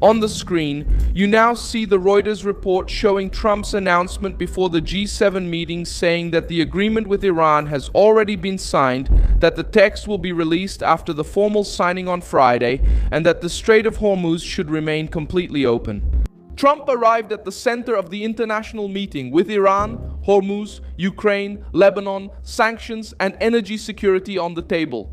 On the screen, you now see the Reuters report showing Trump's announcement before the G7 meeting saying that the agreement with Iran has already been signed, that the text will be released after the formal signing on Friday, and that the Strait of Hormuz should remain completely open. Trump arrived at the center of the international meeting with Iran, Hormuz, Ukraine, Lebanon, sanctions, and energy security on the table.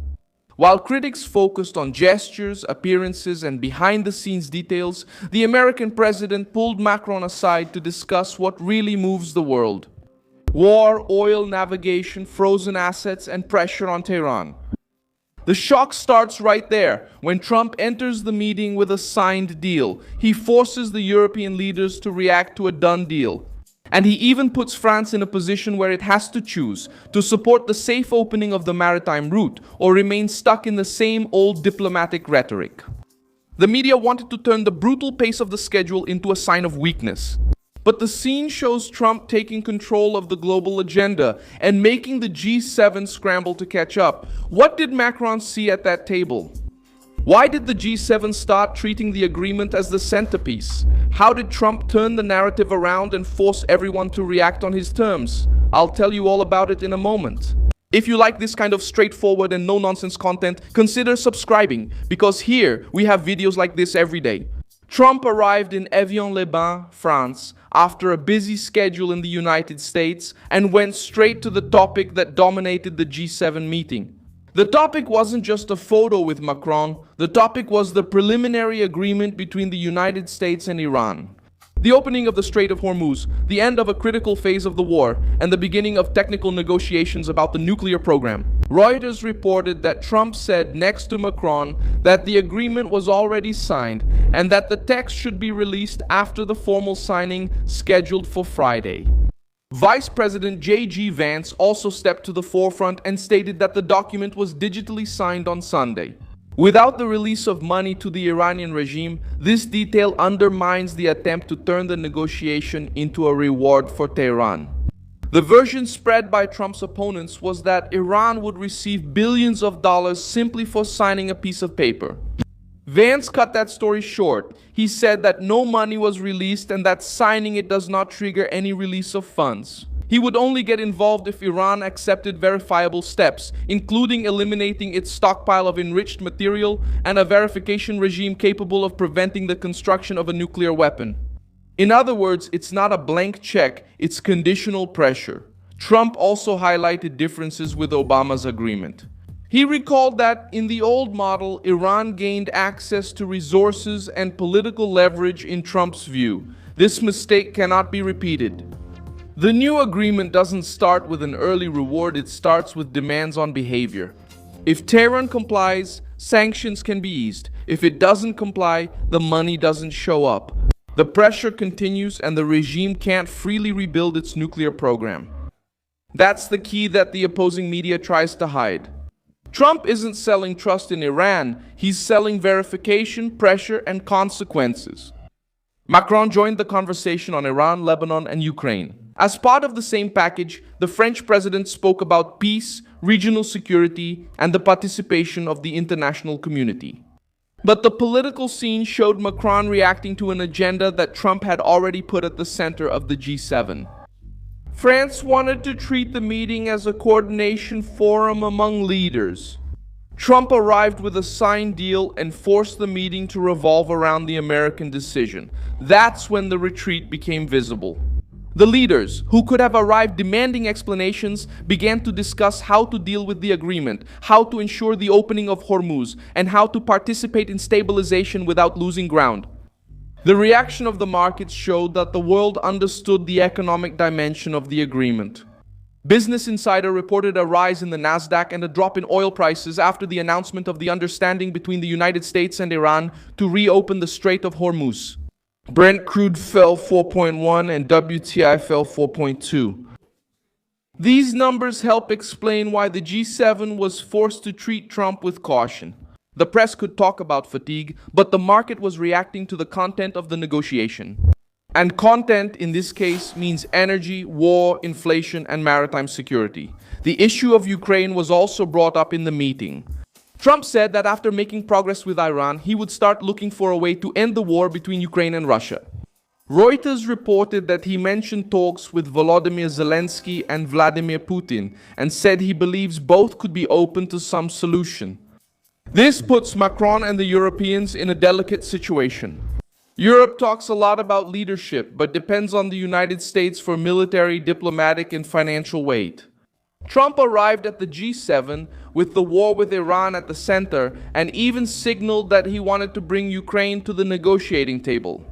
While critics focused on gestures, appearances, and behind-the-scenes details, the American president pulled Macron aside to discuss what really moves the world: war, oil, navigation, frozen assets, and pressure on Tehran. The shock starts right there. When Trump enters the meeting with a signed deal, he forces the European leaders to react to a done deal. And he even puts France in a position where it has to choose to support the safe opening of the maritime route or remain stuck in the same old diplomatic rhetoric. The media wanted to turn the brutal pace of the schedule into a sign of weakness. But the scene shows Trump taking control of the global agenda and making the G7 scramble to catch up. What did Macron see at that table? Why did the G7 start treating the agreement as the centerpiece? How did Trump turn the narrative around and force everyone to react on his terms? I'll tell you all about it in a moment. If you like this kind of straightforward and no-nonsense content, consider subscribing, because here we have videos like this every day. Trump arrived in Evian-les-Bains, France, after a busy schedule in the United States and went straight to the topic that dominated the G7 meeting. The topic wasn't just a photo with Macron, the topic was the preliminary agreement between the United States and Iran. The opening of the Strait of Hormuz, the end of a critical phase of the war, and the beginning of technical negotiations about the nuclear program. Reuters reported that Trump said next to Macron that the agreement was already signed and that the text should be released after the formal signing scheduled for Friday. Vice President J.G. Vance also stepped to the forefront and stated that the document was digitally signed on Sunday. Without the release of money to the Iranian regime, this detail undermines the attempt to turn the negotiation into a reward for Tehran. The version spread by Trump's opponents was that Iran would receive billions of dollars simply for signing a piece of paper. Vance cut that story short. He said that no money was released and that signing it does not trigger any release of funds. He would only get involved if Iran accepted verifiable steps, including eliminating its stockpile of enriched material and a verification regime capable of preventing the construction of a nuclear weapon. In other words, it's not a blank check, it's conditional pressure. Trump also highlighted differences with Obama's agreement. He recalled that in the old model, Iran gained access to resources and political leverage in Trump's view. This mistake cannot be repeated. The new agreement doesn't start with an early reward, it starts with demands on behavior. If Tehran complies, sanctions can be eased. If it doesn't comply, the money doesn't show up. The pressure continues and the regime can't freely rebuild its nuclear program. That's the key that the opposing media tries to hide. Trump isn't selling trust in Iran, he's selling verification, pressure, and consequences. Macron joined the conversation on Iran, Lebanon, and Ukraine. As part of the same package, the French president spoke about peace, regional security, and the participation of the international community. But the political scene showed Macron reacting to an agenda that Trump had already put at the center of the G7. France wanted to treat the meeting as a coordination forum among leaders. Trump arrived with a signed deal and forced the meeting to revolve around the American decision. That's when the retreat became visible. The leaders, who could have arrived demanding explanations, began to discuss how to deal with the agreement, how to ensure the opening of Hormuz, and how to participate in stabilization without losing ground. The reaction of the markets showed that the world understood the economic dimension of the agreement. Business Insider reported a rise in the Nasdaq and a drop in oil prices after the announcement of the understanding between the United States and Iran to reopen the Strait of Hormuz. Brent crude fell 4.1 and WTI fell 4.2. These numbers help explain why the G7 was forced to treat Trump with caution. The press could talk about fatigue, but the market was reacting to the content of the negotiation. And content in this case means energy, war, inflation, and maritime security. The issue of Ukraine was also brought up in the meeting. Trump said that after making progress with Iran, he would start looking for a way to end the war between Ukraine and Russia. Reuters reported that he mentioned talks with Volodymyr Zelensky and Vladimir Putin and said he believes both could be open to some solution. This puts Macron and the Europeans in a delicate situation. Europe talks a lot about leadership, but depends on the United States for military, diplomatic, and financial weight. Trump arrived at the G7 with the war with Iran at the center and even signaled that he wanted to bring Ukraine to the negotiating table.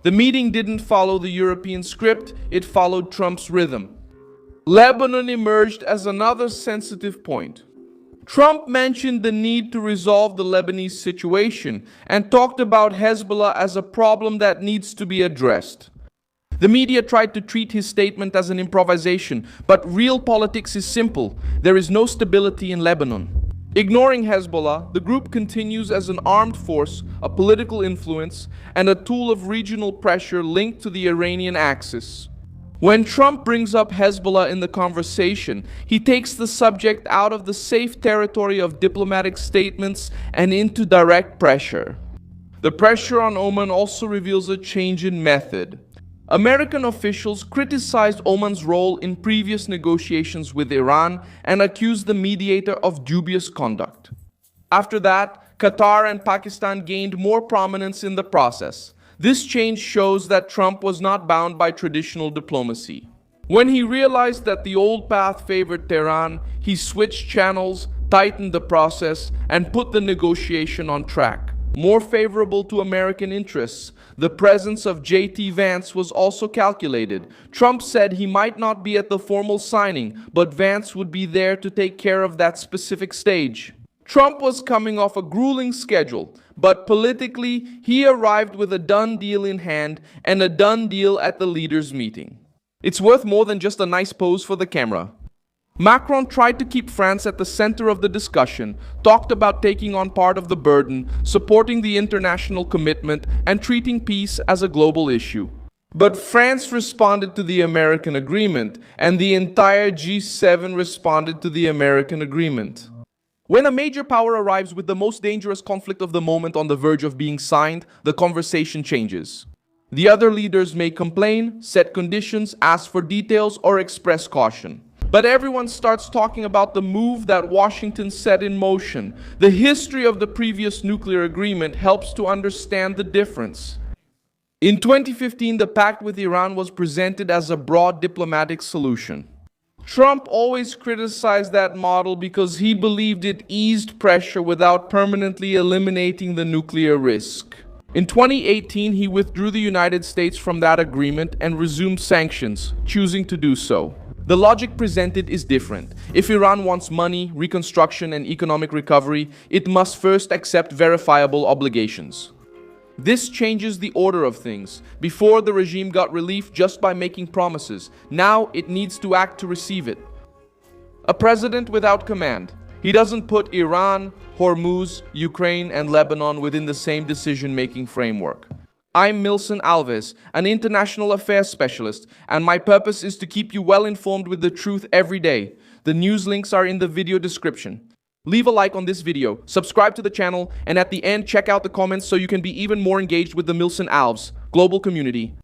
The meeting didn't follow the European script, it followed Trump's rhythm. Lebanon emerged as another sensitive point. Trump mentioned the need to resolve the Lebanese situation and talked about Hezbollah as a problem that needs to be addressed. The media tried to treat his statement as an improvisation, but real politics is simple. There is no stability in Lebanon. Ignoring Hezbollah, the group continues as an armed force, a political influence, and a tool of regional pressure linked to the Iranian axis. When Trump brings up Hezbollah in the conversation, he takes the subject out of the safe territory of diplomatic statements and into direct pressure. The pressure on Oman also reveals a change in method. American officials criticized Oman's role in previous negotiations with Iran and accused the mediator of dubious conduct. After that, Qatar and Pakistan gained more prominence in the process. This change shows that Trump was not bound by traditional diplomacy. When he realized that the old path favored Tehran, he switched channels, tightened the process, and put the negotiation on track. More favorable to American interests, the presence of J.D. Vance was also calculated. Trump said he might not be at the formal signing, but Vance would be there to take care of that specific stage. Trump was coming off a grueling schedule, but politically, he arrived with a done deal in hand and a done deal at the leaders' meeting. It's worth more than just a nice pose for the camera. Macron tried to keep France at the center of the discussion, talked about taking on part of the burden, supporting the international commitment, and treating peace as a global issue. But France responded to the American agreement, and the entire G7 responded to the American agreement. When a major power arrives with the most dangerous conflict of the moment on the verge of being signed, the conversation changes. The other leaders may complain, set conditions, ask for details, or express caution. But everyone starts talking about the move that Washington set in motion. The history of the previous nuclear agreement helps to understand the difference. In 2015, the pact with Iran was presented as a broad diplomatic solution. Trump always criticized that model because he believed it eased pressure without permanently eliminating the nuclear risk. In 2018, he withdrew the United States from that agreement and resumed sanctions, choosing to do so. The logic presented is different. If Iran wants money, reconstruction, and economic recovery, it must first accept verifiable obligations. This changes the order of things. Before, the regime got relief just by making promises. Now, it needs to act to receive it. A president without command. He doesn't put Iran, Hormuz, Ukraine, and Lebanon within the same decision-making framework. I'm Milson Alves, an international affairs specialist, and my purpose is to keep you well informed with the truth every day. The news links are in the video description. Leave a like on this video, subscribe to the channel, and at the end check out the comments so you can be even more engaged with the Milson Alves global community.